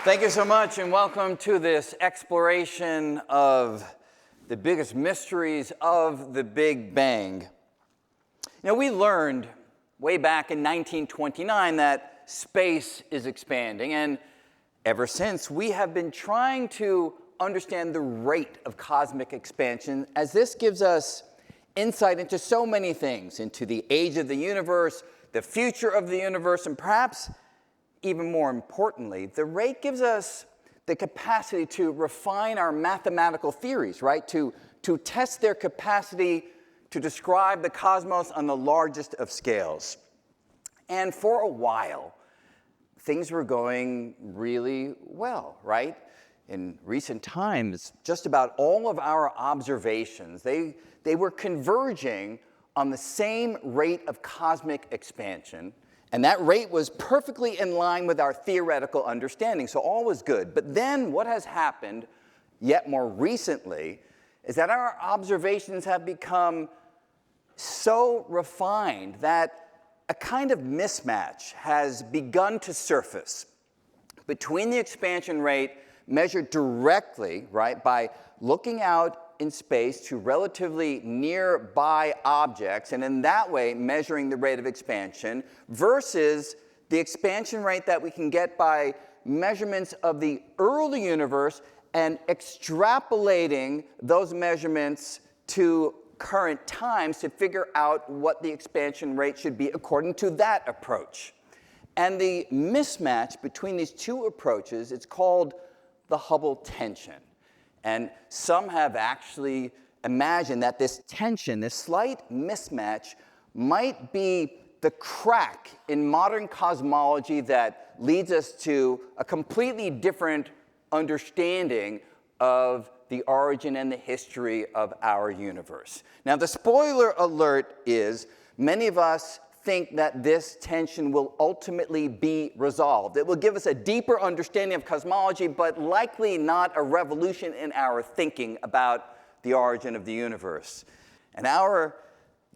Thank you so much, and welcome to this exploration of the biggest mysteries of the Big Bang. You know, we learned way back in 1929 that space is expanding, and ever since, we have been trying to understand the rate of cosmic expansion, as this gives us insight into so many things, into the age of the universe, the future of the universe, and perhaps even more importantly, the rate gives us the capacity to refine our mathematical theories, right? To test their capacity to describe the cosmos on the largest of scales. And for a while, things were going really well, right? In recent times, just about all of our observations, they were converging on the same rate of cosmic expansion. And that rate was perfectly in line with our theoretical understanding, so all was good. But then what has happened, yet more recently, is that our observations have become so refined that a kind of mismatch has begun to surface between the expansion rate measured directly, right, by looking out in space to relatively nearby objects, and in that way measuring the rate of expansion, versus the expansion rate that we can get by measurements of the early universe and extrapolating those measurements to current times to figure out what the expansion rate should be according to that approach. And the mismatch between these two approaches, it's called the Hubble tension. And some have actually imagined that this tension, this slight mismatch, might be the crack in modern cosmology that leads us to a completely different understanding of the origin and the history of our universe. Now, the spoiler alert is many of us think that this tension will ultimately be resolved. It will give us a deeper understanding of cosmology, but likely not a revolution in our thinking about the origin of the universe. And our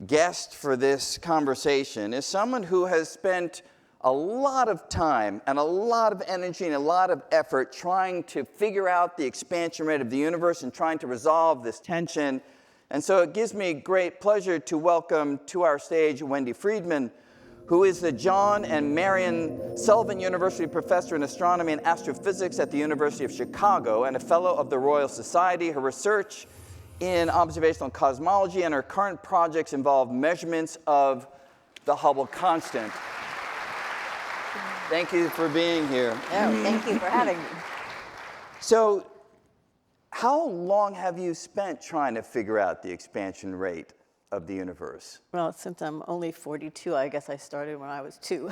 guest for this conversation is someone who has spent a lot of time and a lot of energy and a lot of effort trying to figure out the expansion rate of the universe and trying to resolve this tension. And so it gives me great pleasure to welcome to our stage Wendy Freedman, who is the John and Marion Sullivan University Professor in Astronomy and Astrophysics at the University of Chicago and a Fellow of the Royal Society. Her research in observational cosmology and her current projects involve measurements of the Hubble constant. Thank you for being here. Oh, thank you for having me. So, how long have you spent trying to figure out the expansion rate of the universe? Well, since I'm only 42, I guess I started when I was 2.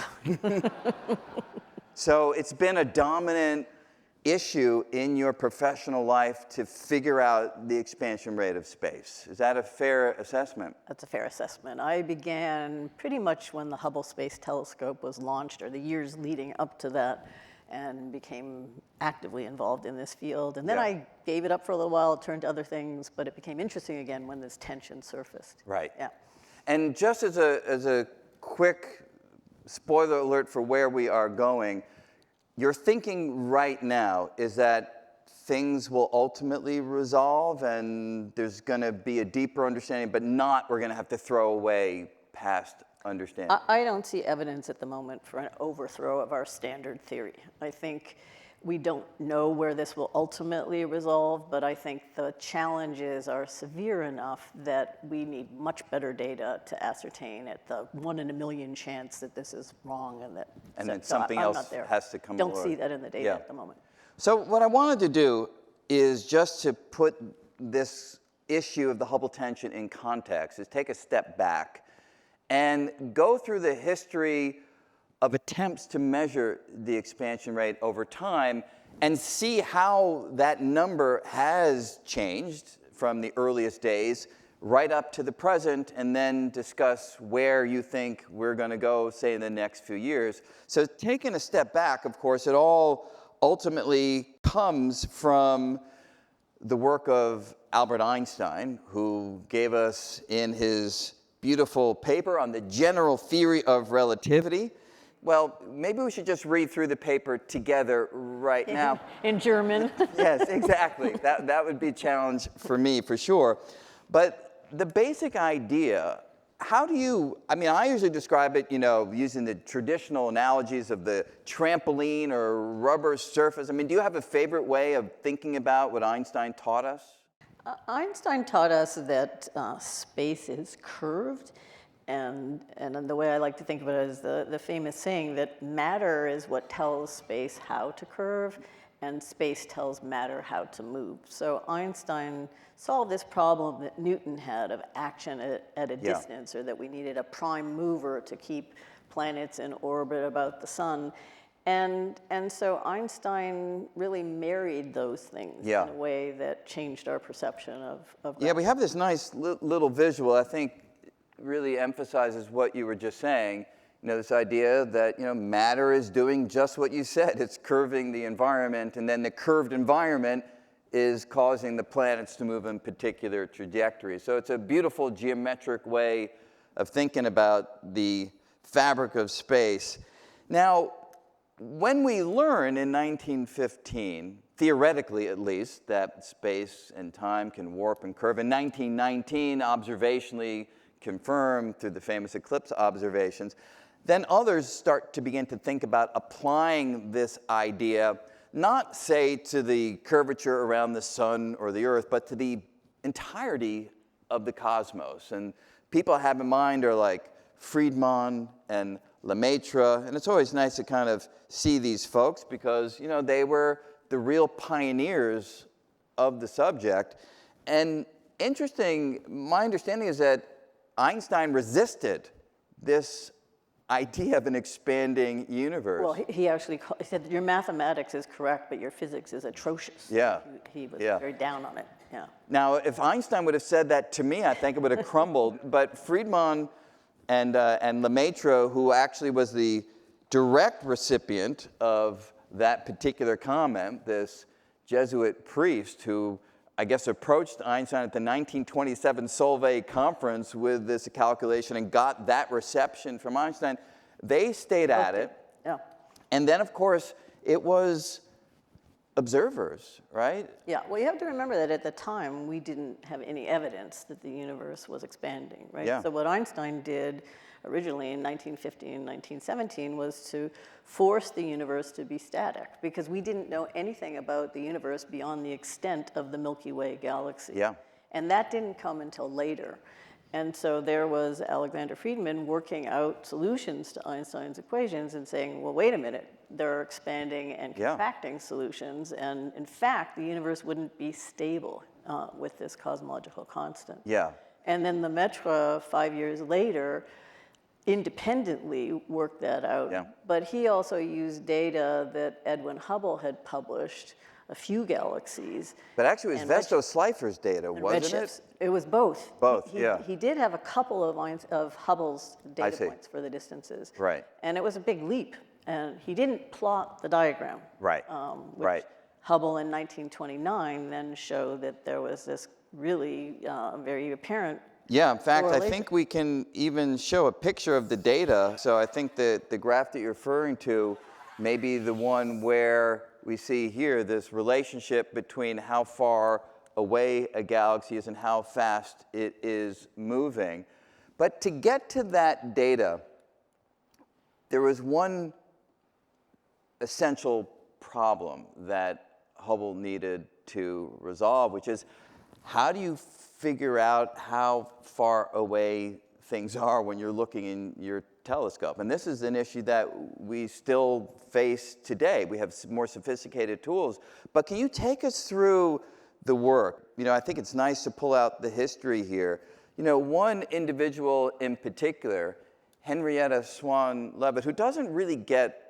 So it's been a dominant issue in your professional life to figure out the expansion rate of space. Is that a fair assessment? That's a fair assessment. I began pretty much when the Hubble Space Telescope was launched, or the years leading up to that, and became actively involved in this field. And then I gave it up for a little while, turned to other things, but it became interesting again when this tension surfaced. Right. Yeah. And just as a quick spoiler alert for where we are going, your thinking right now is that things will ultimately resolve and there's going to be a deeper understanding, but not we're going to have to throw away past understanding. I don't see evidence at the moment for an overthrow of our standard theory. I think we don't know where this will ultimately resolve, but I think the challenges are severe enough that we need much better data to ascertain at the 1 in a million chance that this is wrong and that then something else has to come Don't along. see that in the data at the moment. So what I wanted to do is just to put this issue of the Hubble tension in context, is take a step back and go through the history of attempts to measure the expansion rate over time and see how that number has changed from the earliest days right up to the present, and then discuss where you think we're going to go, say, in the next few years. So taking a step back, of course, it all ultimately comes from the work of Albert Einstein, who gave us in his beautiful paper on the general theory of relativity, Well, maybe we should just read through the paper together right now. In German. Yes, exactly. That would be a challenge for me, for sure. But the basic idea, how do you, I mean, I usually describe it, using the traditional analogies of the trampoline or rubber surface. I mean, do you have a favorite way of thinking about what Einstein taught us? Einstein taught us that space is curved, and the way I like to think of it is the famous saying that matter is what tells space how to curve, and space tells matter how to move. So Einstein solved this problem that Newton had of action at a distance, or that we needed a prime mover to keep planets in orbit about the sun. And so Einstein really married those things in a way that changed our perception of Yeah, we have this nice little visual, I think really emphasizes what you were just saying. This idea that, matter is doing just what you said. It's curving the environment, and then the curved environment is causing the planets to move in particular trajectories. So it's a beautiful geometric way of thinking about the fabric of space. Now, when we learn in 1915, theoretically at least, that space and time can warp and curve, in 1919, observationally confirmed through the famous eclipse observations, then others start to begin to think about applying this idea, not, say, to the curvature around the sun or the earth, but to the entirety of the cosmos. And people I have in mind are like Freedman and Lemaitre, and it's always nice to kind of see these folks because, they were the real pioneers of the subject. And interesting, my understanding is that Einstein resisted this idea of an expanding universe. Well, he actually said, your mathematics is correct, but your physics is atrocious. Yeah. He was very down on it, Now, if Einstein would have said that to me, I think it would have crumbled. But Freedman and Lemaitre, who actually was the direct recipient of that particular comment, this Jesuit priest who I guess approached Einstein at the 1927 Solvay conference with this calculation and got that reception from Einstein. They stayed at it. Yeah. And then, of course, it was observers, right? Yeah, well, you have to remember that at the time, we didn't have any evidence that the universe was expanding, right? Yeah. So what Einstein did originally in 1915 and 1917 was to force the universe to be static, because we didn't know anything about the universe beyond the extent of the Milky Way galaxy. Yeah. And that didn't come until later. And so there was Alexander Friedman working out solutions to Einstein's equations and saying, well, wait a minute, there are expanding and contracting solutions. And in fact, the universe wouldn't be stable with this cosmological constant. Yeah. And then Lemaitre, 5 years later, independently worked that out. Yeah. But he also used data that Edwin Hubble had published, a few galaxies. But actually, it was Vesto-Slipher's data, wasn't it? It was both. Both, He did have a couple of Hubble's data points for the distances. Right. And it was a big leap. And he didn't plot the diagram. Right. Which Hubble in 1929 then showed that there was this really very apparent. Yeah, in fact, I think we can even show a picture of the data. So I think that the graph that you're referring to may be the one where we see here this relationship between how far away a galaxy is and how fast it is moving. But to get to that data, there was one essential problem that Hubble needed to resolve, which is how do you figure out how far away things are when you're looking in your telescope? And this is an issue that we still face today. We have more sophisticated tools. But can you take us through the work? I think it's nice to pull out the history here. One individual in particular, Henrietta Swan Leavitt, who doesn't really get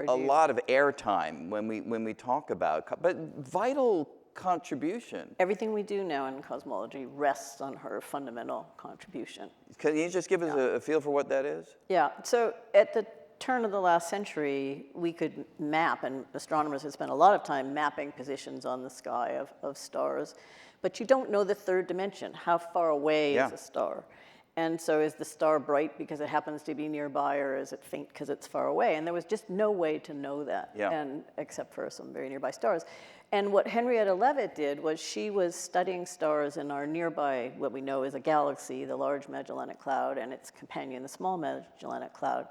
a lot of airtime when we talk about, but vital contribution. Everything we do now in cosmology rests on her fundamental contribution. Can you just give us a feel for what that is? Yeah, so at the turn of the last century, we could map, and astronomers have spent a lot of time mapping positions on the sky of stars, but you don't know the third dimension. How far away is a star? And so is the star bright because it happens to be nearby, or is it faint because it's far away? And there was just no way to know that, and except for some very nearby stars. And what Henrietta Leavitt did was she was studying stars in our nearby, what we know is a galaxy, the Large Magellanic Cloud, and its companion, the Small Magellanic Cloud.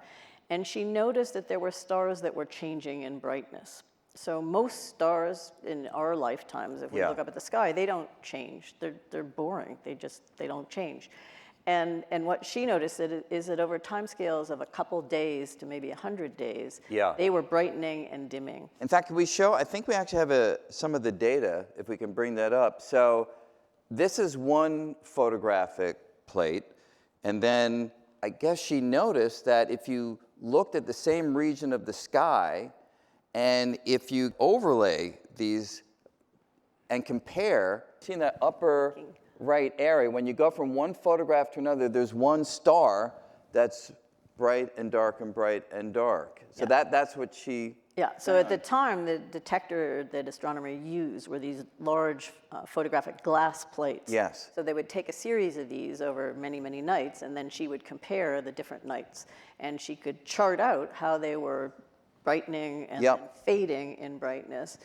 And she noticed that there were stars that were changing in brightness. So most stars in our lifetimes, if we look up at the sky, they don't change. They're boring. They don't change. And what she noticed is that over timescales of a couple days to maybe 100 days, they were brightening and dimming. In fact, can we show, I think we actually have some of the data, if we can bring that up. So this is one photographic plate, and then I guess she noticed that if you looked at the same region of the sky, and if you overlay these and compare, seeing that upper right area, when you go from one photograph to another, there's one star that's bright and dark and bright and dark. So that's what she so at the time, the detector that astronomers used were these large photographic glass plates. Yes. So they would take a series of these over many, many nights, and then she would compare the different nights. And she could chart out how they were brightening and then fading in brightness.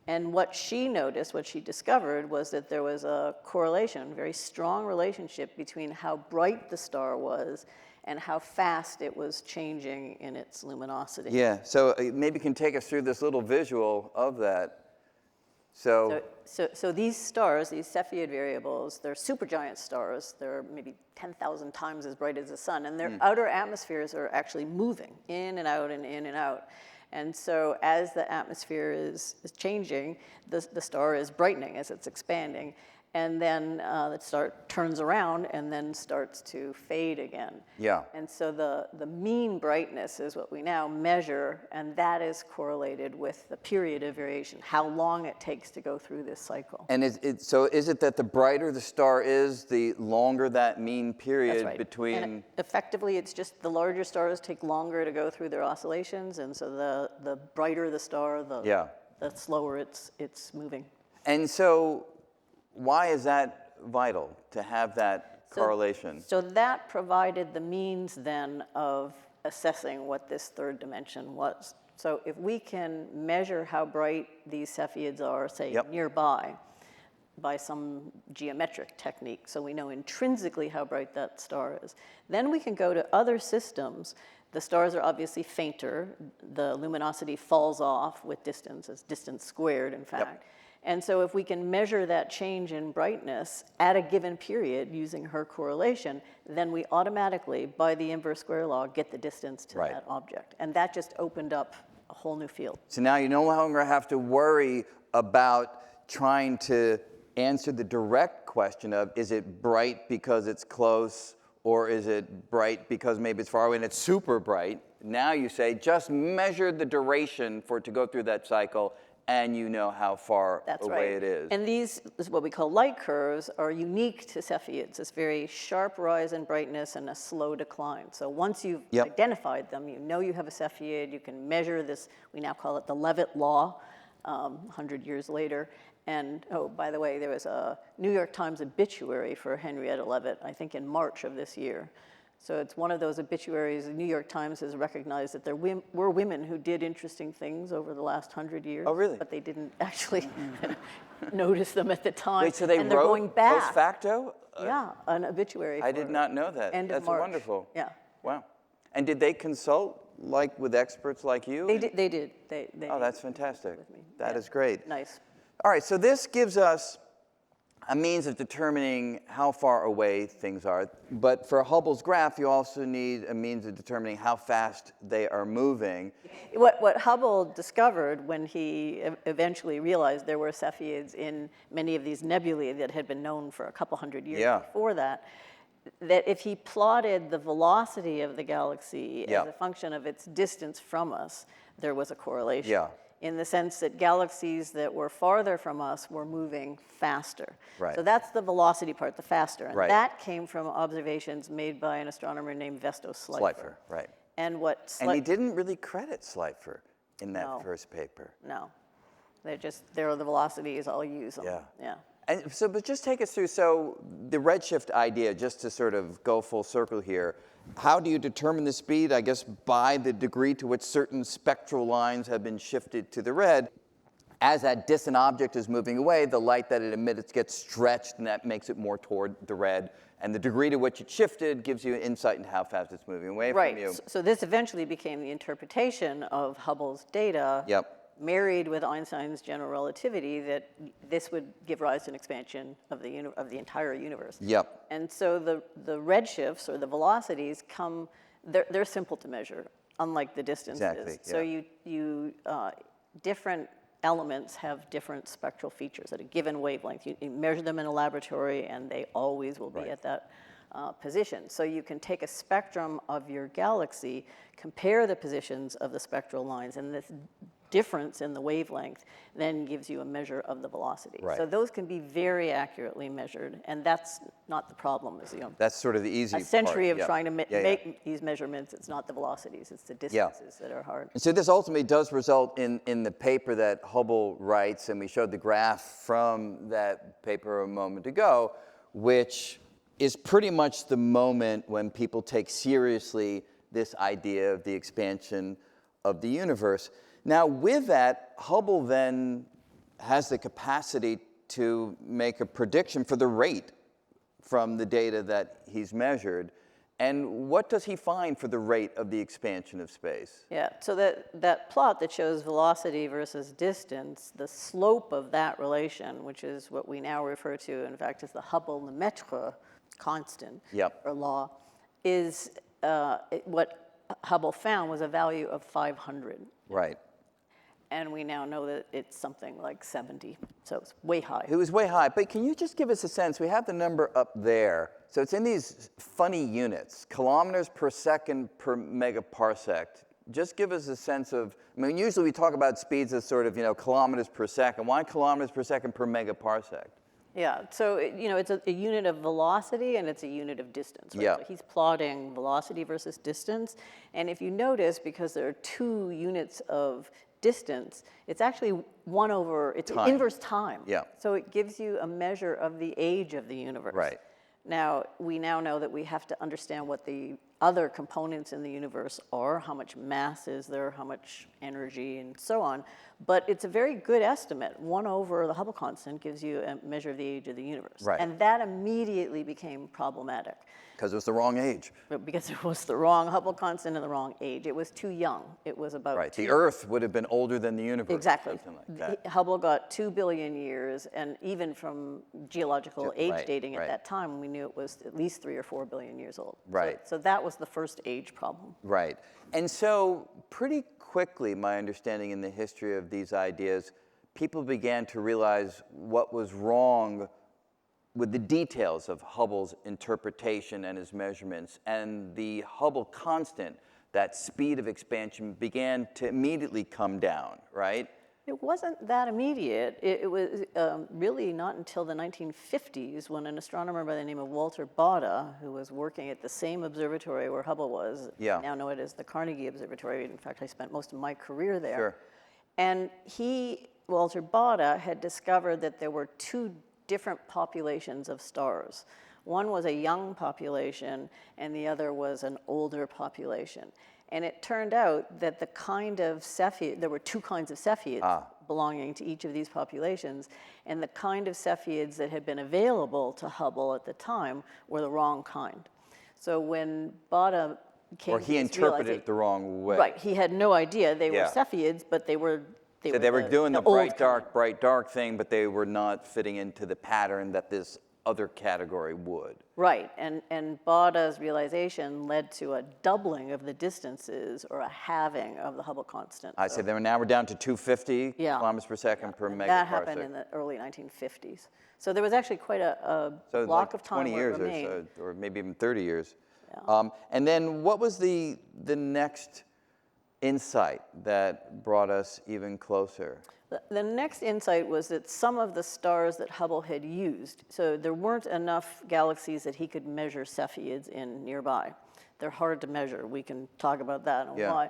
And what she noticed, what she discovered, was that there was a correlation, very strong relationship between how bright the star was and how fast it was changing in its luminosity. Yeah, so maybe you can take us through this little visual of that. So these stars, these Cepheid variables, they're supergiant stars. They're maybe 10,000 times as bright as the sun, and their outer atmospheres are actually moving in and out and in and out. And so as the atmosphere is changing, the star is brightening as it's expanding. And then the star turns around and then starts to fade again. Yeah. And so the mean brightness is what we now measure, and that is correlated with the period of variation, how long it takes to go through this cycle. And so is it that the brighter the star is, the longer that mean period That's right. between? And effectively, it's just the larger stars take longer to go through their oscillations, and so the brighter the star, the slower it's moving. And so why is that vital, to have that correlation? So that provided the means then of assessing what this third dimension was. So if we can measure how bright these Cepheids are, say, nearby, by some geometric technique, so we know intrinsically how bright that star is, then we can go to other systems. The stars are obviously fainter. The luminosity falls off with distance. It's distance squared, in fact. And so if we can measure that change in brightness at a given period using her correlation, then we automatically, by the inverse square law, get the distance to that object. And that just opened up a whole new field. So now you no longer have to worry about trying to answer the direct question of, is it bright because it's close, or is it bright because maybe it's far away and it's super bright? Now you say, just measure the duration for it to go through that cycle, and you know how far away it is. And these, what we call light curves, are unique to Cepheids. This very sharp rise in brightness and a slow decline. So once you've identified them, you know you have a Cepheid, you can measure this, we now call it the Leavitt law, 100 years later. And, oh, by the way, there was a New York Times obituary for Henrietta Leavitt, I think in March of this year. So it's one of those obituaries. The New York Times has recognized that there were women who did interesting things over the last 100 years. Oh, really? But they didn't actually notice them at the time. Wait, so they and wrote going back, post facto? Yeah, an obituary. I did not know that. End of That's March. Wonderful. Yeah. Wow. And did they consult, like, with experts like you? They did. They oh, that's fantastic. with me. That is great. Nice. All right, so this gives us a means of determining how far away things are. But for Hubble's graph, you also need a means of determining how fast they are moving. What Hubble discovered when he eventually realized there were Cepheids in many of these nebulae that had been known for a couple hundred years before that if he plotted the velocity of the galaxy as a function of its distance from us, there was a correlation. Yeah. In the sense that galaxies that were farther from us were moving faster. Right. So that's the velocity part, the faster. And right. that came from observations made by an astronomer named Vesto Slipher. Right. And and he didn't really credit Slipher in that first paper. No. The velocity is all use them. Yeah. And so, but just take us through, so the redshift idea, just to sort of go full circle here, how do you determine the speed? I guess by the degree to which certain spectral lines have been shifted to the red. As that distant object is moving away, the light that it emits gets stretched, and that makes it more toward the red. And the degree to which it shifted gives you insight into how fast it's moving away from you. Right. So this eventually became the interpretation of Hubble's data. Yep. Married with Einstein's general relativity, that this would give rise to an expansion of the entire universe. Yep. And so the redshifts, or the velocities, they're simple to measure, unlike the distances. Exactly, So yeah. Different elements have different spectral features at a given wavelength. You measure them in a laboratory, and they always will be at that position. So you can take a spectrum of your galaxy, compare the positions of the spectral lines, and this difference in the wavelength then gives you a measure of the velocity. Right. So those can be very accurately measured, and that's not the problem. That's sort of the easy a century part. of trying to make these measurements. It's not the velocities, it's the distances that are hard. And so this ultimately does result in the paper that Hubble writes, and we showed the graph from that paper a moment ago, which is pretty much the moment when people take seriously this idea of the expansion of the universe. Now, with that, Hubble then has the capacity to make a prediction for the rate from the data that he's measured. And what does he find for the rate of the expansion of space? Yeah, so that plot that shows velocity versus distance, the slope of that relation, which is what we now refer to, in fact, as the Hubble-Lemaitre constant, or law, is what Hubble found was a value of 500. Right. And we now know that it's something like 70, so it's way high. It was way high, but can you just give us a sense? We have the number up there, so it's in these funny units, kilometers per second per megaparsec. Just give us a sense of, I mean, usually we talk about speeds as sort of, kilometers per second. Why kilometers per second per megaparsec? Yeah, so it's a unit of velocity and it's a unit of distance, right? Yeah. So he's plotting velocity versus distance, and if you notice, because there are 2 units of distance, it's actually it's inverse time. Yeah. So it gives you a measure of the age of the universe. Right. Now, we now know that we have to understand what the other components in the universe are, how much mass is there, how much energy, and so on. But it's a very good estimate. 1 over the Hubble constant gives you a measure of the age of the universe. Right. And that immediately became problematic. Because it was the wrong age. Because it was the wrong Hubble constant and the wrong age. It was too young. It was about Right. The Earth would have been older than the universe. Exactly. Something like that. Hubble got 2 billion years, and even from geological age right, dating at right. that time, we knew it was at least 3 or 4 billion years old. Right. So that was the first age problem. Right. And so pretty quickly, my understanding in the history of these ideas, people began to realize what was wrong with the details of Hubble's interpretation and his measurements, and the Hubble constant, that speed of expansion, began to immediately come down, right? It wasn't that immediate. It was really not until the 1950s when an astronomer by the name of Walter Baade, who was working at the same observatory where Hubble was, now know it as the Carnegie Observatory. In fact, I spent most of my career there. Sure. And Walter Baade, had discovered that there were 2 different populations of stars. One was a young population, and the other was an older population. And it turned out that the kind of Cepheid, there were 2 kinds of Cepheids belonging to each of these populations, and the kind of Cepheids that had been available to Hubble at the time were the wrong kind. So when Baade came Or he interpreted it the wrong way. Right, he had no idea they were Cepheids, but they were doing the bright, old dark thing, but they were not fitting into the pattern that this other category would. Right, and Bade's realization led to a doubling of the distances, or a halving of the Hubble constant. I say now we're down to 250 kilometers per second per megaparsec. That happened in the early 1950s. So there was actually quite a block of time 20 where it years remained. or so, or maybe even 30 years. Yeah. And then what was the next insight that brought us even closer? The next insight was that some of the stars that Hubble had used, so there weren't enough galaxies that he could measure Cepheids in nearby. They're hard to measure. We can talk about that and why.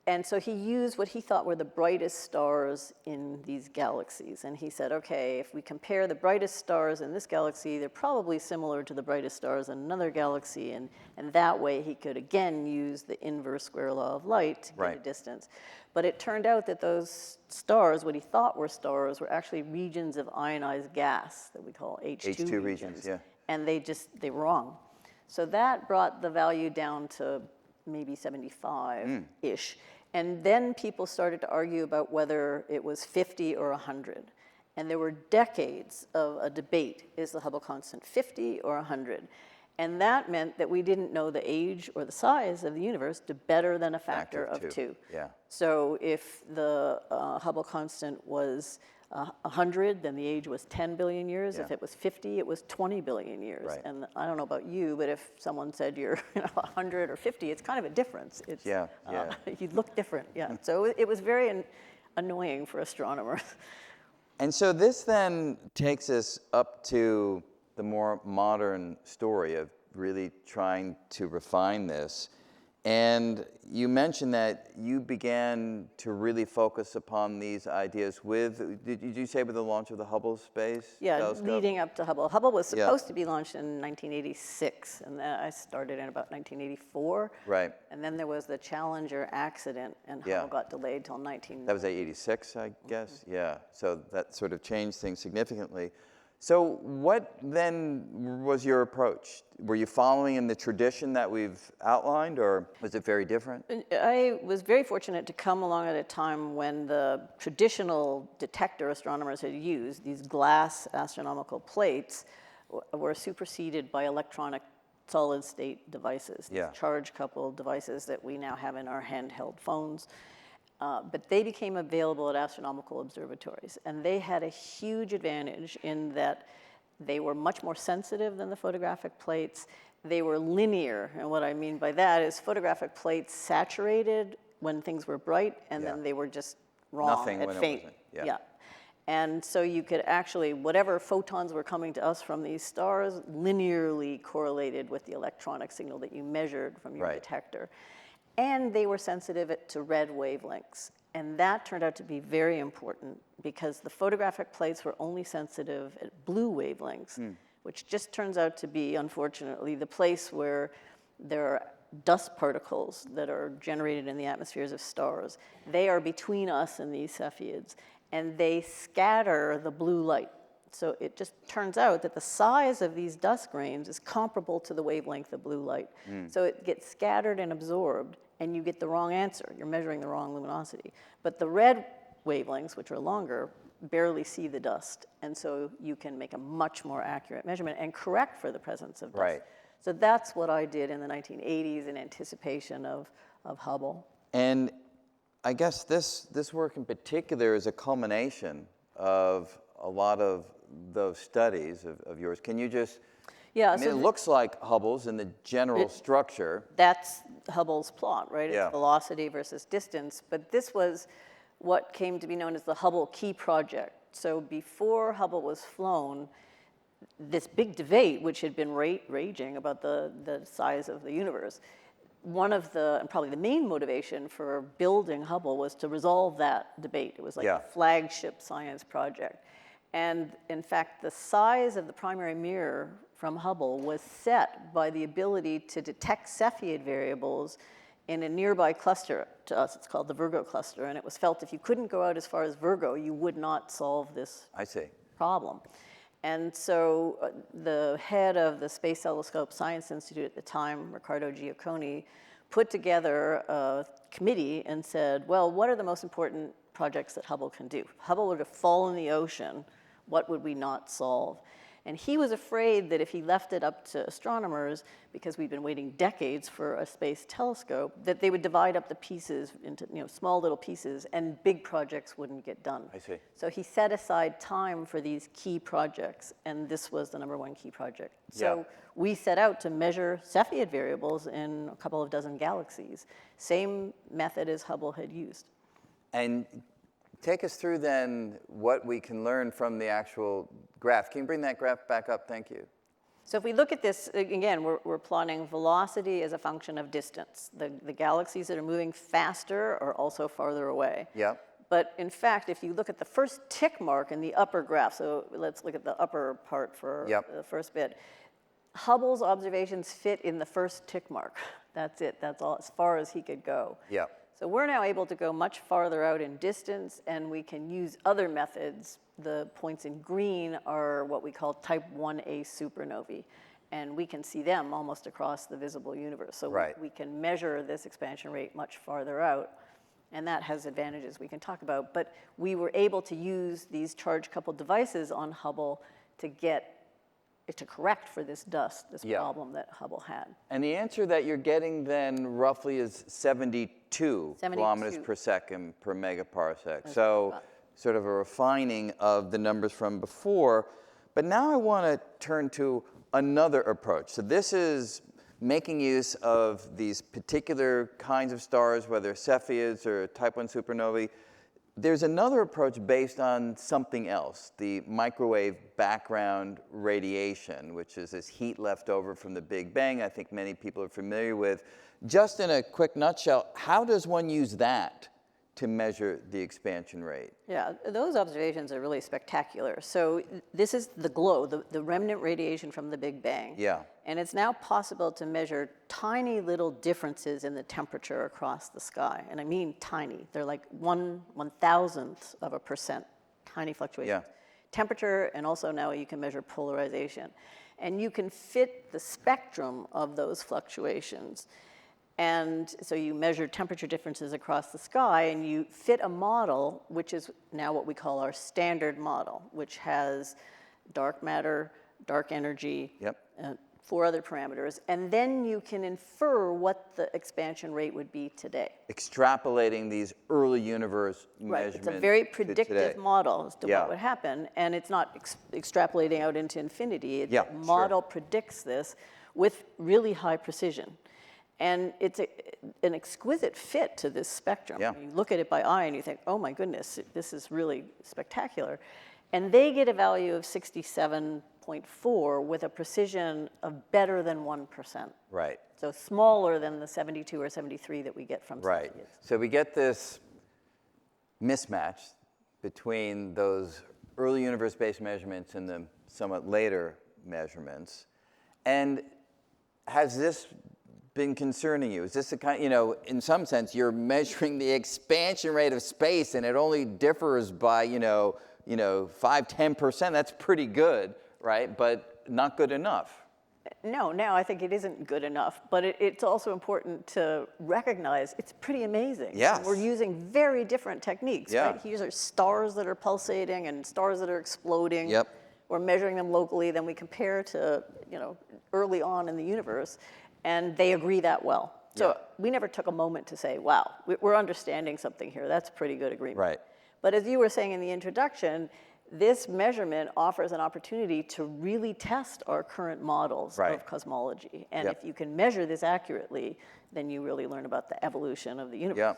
And so he used what he thought were the brightest stars in these galaxies. And he said, okay, if we compare the brightest stars in this galaxy, they're probably similar to the brightest stars in another galaxy. And that way he could, again, use the inverse square law of light to get a distance. But it turned out that those stars, what he thought were stars, were actually regions of ionized gas that we call H2 regions. And they were wrong. So that brought the value down to maybe 75-ish. And then people started to argue about whether it was 50 or 100. And there were decades of a debate, is the Hubble constant 50 or 100? And that meant that we didn't know the age or the size of the universe to better than a factor of two. So if the Hubble constant was 100, then the age was 10 billion years. If it was 50, it was 20 billion years. And I don't know about you, but if someone said you're 100 or 50, it's kind of a difference. It's, you look different, So it was very annoying for astronomers. And so this then takes us up to the more modern story of really trying to refine this. And you mentioned that you began to really focus upon these ideas with, did you say with the launch of the Hubble Space Telescope? Leading up to Hubble. Hubble was supposed to be launched in 1986, and I started in about 1984. And then there was the Challenger accident, and Hubble got delayed till 1990. That was 86, I guess? So that sort of changed things significantly. So what then was your approach? Were you following in the tradition that we've outlined, or was it very different? I was very fortunate to come along at a time when the traditional detector astronomers had used, these glass astronomical plates, were superseded by electronic solid-state devices, these charge-coupled devices that we now have in our handheld phones. But they became available at astronomical observatories. And they had a huge advantage in that they were much more sensitive than the photographic plates. They were linear. And what I mean by that is photographic plates saturated when things were bright, and then they were just wrong at faint. And so you could actually, whatever photons were coming to us from these stars, linearly correlated with the electronic signal that you measured from your detector. And they were sensitive to red wavelengths. And that turned out to be very important because the photographic plates were only sensitive at blue wavelengths, which just turns out to be, unfortunately, the place where there are dust particles that are generated in the atmospheres of stars. They are between us and these Cepheids, and they scatter the blue light. So it just turns out that the size of these dust grains is comparable to the wavelength of blue light. So it gets scattered and absorbed, and you get the wrong answer. You're measuring the wrong luminosity. But the red wavelengths, which are longer, barely see the dust. And so you can make a much more accurate measurement and correct for the presence of dust. So that's what I did in the 1980s in anticipation of Hubble. And I guess this work in particular is a culmination of a lot of those studies of yours. Can you just, I mean, it looks like Hubble's in the general structure. That's Hubble's plot, right? It's velocity versus distance. But this was what came to be known as the Hubble Key Project. So before Hubble was flown, this big debate, which had been raging about the size of the universe, one of the, and probably the main motivation for building Hubble was to resolve that debate. It was like a flagship science project. And in fact, the size of the primary mirror from Hubble was set by the ability to detect Cepheid variables in a nearby cluster to us. It's called the Virgo cluster. And it was felt if you couldn't go out as far as Virgo, you would not solve this problem. And so the head of the Space Telescope Science Institute at the time, Riccardo Giacconi, put together a committee and said, well, what are the most important projects that Hubble can do? If Hubble were to fall in the ocean, what would we not solve? And he was afraid that if he left it up to astronomers, because we'd been waiting decades for a space telescope, that they would divide up the pieces into small little pieces, and big projects wouldn't get done. So he set aside time for these key projects, and this was the #1 key project. So we set out to measure Cepheid variables in a couple of dozen galaxies. Same method as Hubble had used. And take us through then what we can learn from the actual graph. Can you bring that graph back up? Thank you. So if we look at this, again, we're plotting velocity as a function of distance. The galaxies that are moving faster are also farther away. Yep. But in fact, if you look at the first tick mark in the upper graph, so let's look at the upper part for the first bit, Hubble's observations fit in the first tick mark. That's it. That's all as far as he could go. Yep. So we're now able to go much farther out in distance, and we can use other methods. The points in green are what we call type 1a supernovae, and we can see them almost across the visible universe. So we can measure this expansion rate much farther out, and that has advantages we can talk about. But we were able to use these charge-coupled devices on Hubble to correct for this dust, this problem that Hubble had. And the answer that you're getting then roughly is 72 kilometers per second per megaparsec. So sort of a refining of the numbers from before. But now I want to turn to another approach. So this is making use of these particular kinds of stars, whether Cepheids or type 1 supernovae. There's another approach based on something else, the microwave background radiation, which is this heat left over from the Big Bang, I think many people are familiar with. Just in a quick nutshell, how does one use that to measure the expansion rate? Yeah, those observations are really spectacular. So this is the glow, the remnant radiation from the Big Bang. Yeah. And it's now possible to measure tiny little differences in the temperature across the sky. And I mean tiny. They're like 1/1000th of a percent, tiny fluctuations. Yeah. Temperature, and also now you can measure polarization. And you can fit the spectrum of those fluctuations. And so you measure temperature differences across the sky, and you fit a model, which is now what we call our standard model, which has dark matter, dark energy, 4 other parameters, and then you can infer what the expansion rate would be today. Extrapolating these early universe measurements. It's a very predictive model as to what would happen, and it's not extrapolating out into infinity. The model predicts this with really high precision. And it's an exquisite fit to this spectrum. Yeah. You look at it by eye and you think, oh my goodness, this is really spectacular. And they get a value of 67.4 with a precision of better than 1%. Right. So smaller than the 72 or 73 that we get from Right. Cepheid. So we get this mismatch between those early universe-based measurements and the somewhat later measurements. And has this been concerning you? Is this the kind, in some sense, you're measuring the expansion rate of space and it only differs by, 5-10%. That's pretty good, right? But not good enough. No, I think it isn't good enough, but it's also important to recognize it's pretty amazing. Yes. We're using very different techniques, right? These are stars that are pulsating and stars that are exploding. Yep. We're measuring them locally, then we compare to, early on in the universe, and they agree that well. So we never took a moment to say, wow, we're understanding something here. That's pretty good agreement. Right. But as you were saying in the introduction, this measurement offers an opportunity to really test our current models of cosmology. And if you can measure this accurately, then you really learn about the evolution of the universe. Yeah.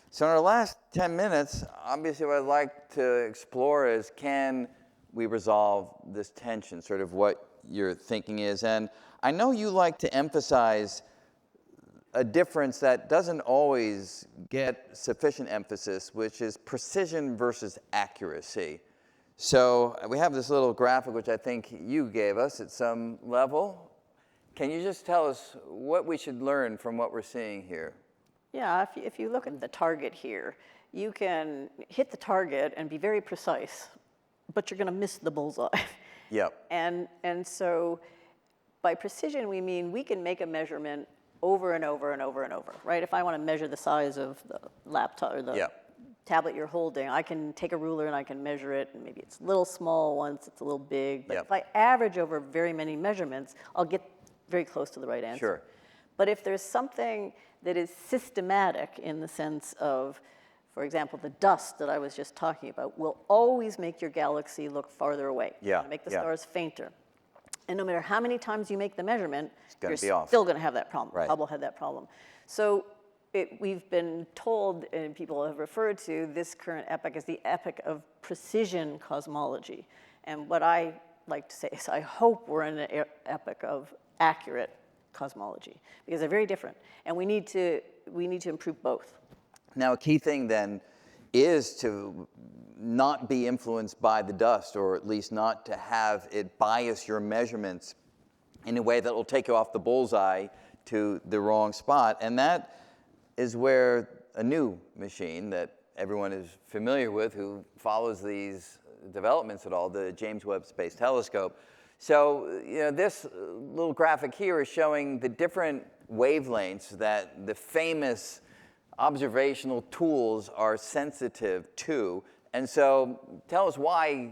So in our last 10 minutes, obviously what I'd like to explore is, can we resolve this tension, sort of what your thinking is? And I know you like to emphasize a difference that doesn't always get sufficient emphasis, which is precision versus accuracy. So we have this little graphic, which I think you gave us at some level. Can you just tell us what we should learn from what we're seeing here? Yeah, if you look at the target here, you can hit the target and be very precise, but you're going to miss the bullseye. Yep. And so by precision, we mean we can make a measurement over and over and over and over, right? If I want to measure the size of the laptop or the tablet you're holding, I can take a ruler and I can measure it, and maybe it's a little small once, it's a little big. But if I average over very many measurements, I'll get very close to the right answer. Sure. But if there's something that is systematic in the sense of, for example, the dust that I was just talking about will always make your galaxy look farther away. Make the stars fainter. And no matter how many times you make the measurement, you're still going to have that problem. Right. Hubble had that problem. So we've been told, and people have referred to this current epoch as the epoch of precision cosmology. And what I like to say is I hope we're in an epoch of accurate cosmology, because they're very different, and we need to improve both. Now, a key thing then is to not be influenced by the dust, or at least not to have it bias your measurements in a way that will take you off the bullseye to the wrong spot. And that is where a new machine that everyone is familiar with who follows these developments at all, the James Webb Space Telescope. So, this little graphic here is showing the different wavelengths that the famous observational tools are sensitive to. And so tell us why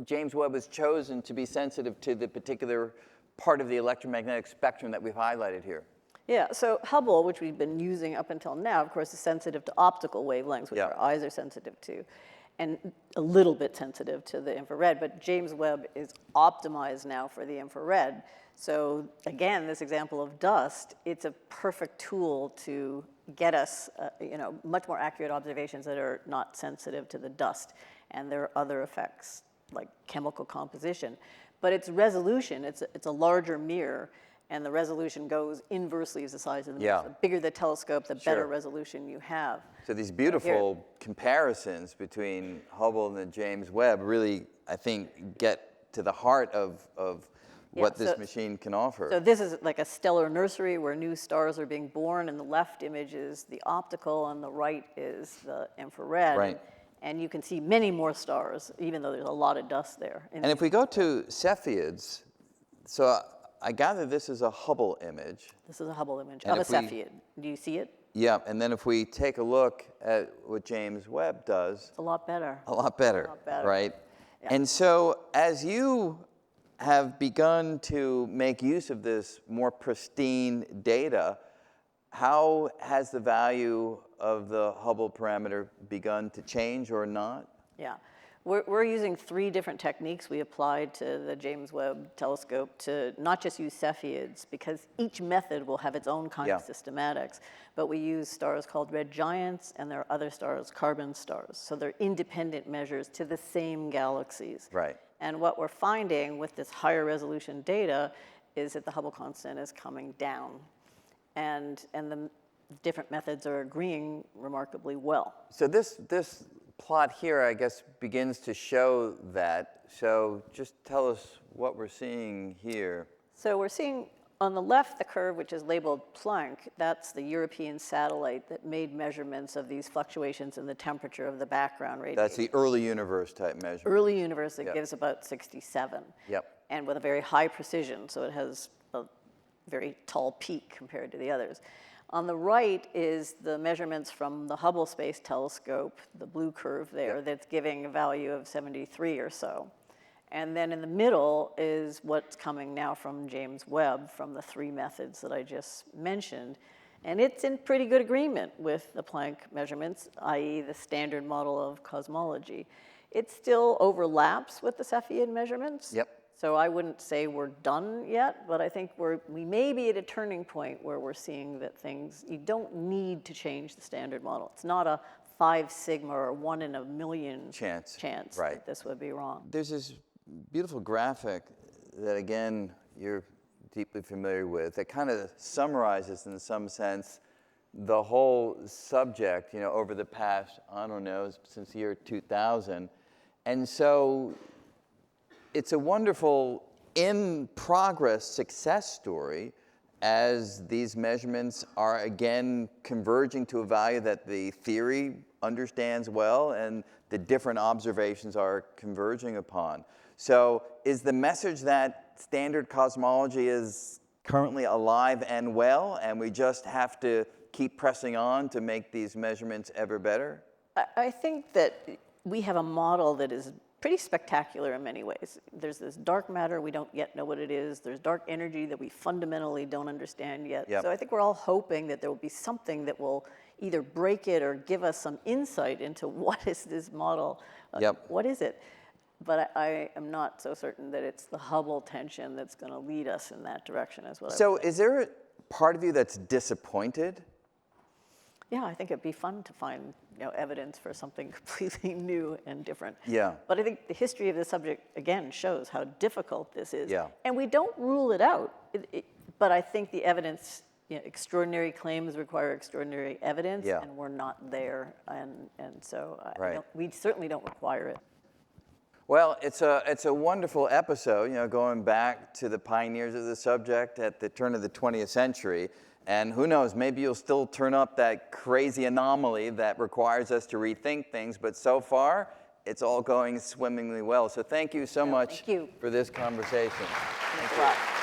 James Webb was chosen to be sensitive to the particular part of the electromagnetic spectrum that we've highlighted here. Yeah, so Hubble, which we've been using up until now, of course, is sensitive to optical wavelengths, which our eyes are sensitive to, and a little bit sensitive to the infrared, but James Webb is optimized now for the infrared. So again, this example of dust, it's a perfect tool to get us much more accurate observations that are not sensitive to the dust. And there are other effects, like chemical composition. But its resolution, it's a larger mirror, and the resolution goes inversely as the size of the mirror. The bigger the telescope, the better resolution you have. So these beautiful comparisons between Hubble and the James Webb really, I think, get to the heart of what this machine can offer. So this is like a stellar nursery where new stars are being born, and the left image is the optical, and the right is the infrared. Right. And you can see many more stars, even though there's a lot of dust there. And if we go to Cepheids, so I gather this is a Hubble image. This is a Hubble image of a Cepheid. Do you see it? Yeah, and then if we take a look at what James Webb does. It's a lot better. A lot better, right? Yeah. And so as you have begun to make use of this more pristine data, how has the value of the Hubble parameter begun to change or not? Yeah. We're using 3 different techniques we applied to the James Webb telescope to not just use Cepheids, because each method will have its own kind of systematics, but we use stars called red giants, and there are other stars, carbon stars. So they're independent measures to the same galaxies. Right. And what we're finding with this higher resolution data is that the Hubble constant is coming down. And the different methods are agreeing remarkably well. So this plot here, I guess, begins to show that. So just tell us what we're seeing here. So we're seeing on the left the curve, which is labeled Planck. That's the European satellite that made measurements of these fluctuations in the temperature of the background radiation. That's the early universe type measurement. Early universe that gives about 67. Yep. And with a very high precision, so it has a very tall peak compared to the others. On the right is the measurements from the Hubble Space Telescope, the blue curve there, that's giving a value of 73 or so. And then in the middle is what's coming now from James Webb, from the 3 methods that I just mentioned. And it's in pretty good agreement with the Planck measurements, i.e. the standard model of cosmology. It still overlaps with the Cepheid measurements. Yep. So I wouldn't say we're done yet, but I think we may be at a turning point where we're seeing that you don't need to change the standard model. It's not a 5 sigma or 1 in a million chance that this would be wrong. There's this beautiful graphic that, again, you're deeply familiar with, that kind of summarizes, in some sense, the whole subject, over the past, I don't know, since the year 2000. And so it's a wonderful in-progress success story as these measurements are again converging to a value that the theory understands well and the different observations are converging upon. So is the message that standard cosmology is currently alive and well, and we just have to keep pressing on to make these measurements ever better? I think that we have a model that is pretty spectacular in many ways. There's this dark matter, we don't yet know what it is. There's dark energy that we fundamentally don't understand yet. Yep. So I think we're all hoping that there will be something that will either break it or give us some insight into what is this model, what is it? But I am not so certain that it's the Hubble tension that's going to lead us in that direction as well. So is there a part of you that's disappointed? Yeah, I think it'd be fun to find evidence for something completely new and different. Yeah. But I think the history of the subject, again, shows how difficult this is. Yeah. And we don't rule it out. But I think the evidence, extraordinary claims require extraordinary evidence, Yeah. and we're not there. And so Right. we certainly don't require it. Well, it's a wonderful episode, going back to the pioneers of the subject at the turn of the 20th century. And who knows, maybe you'll still turn up that crazy anomaly that requires us to rethink things. But so far, it's all going swimmingly well. So thank you so much Thank you. for this conversation. Thanks a lot.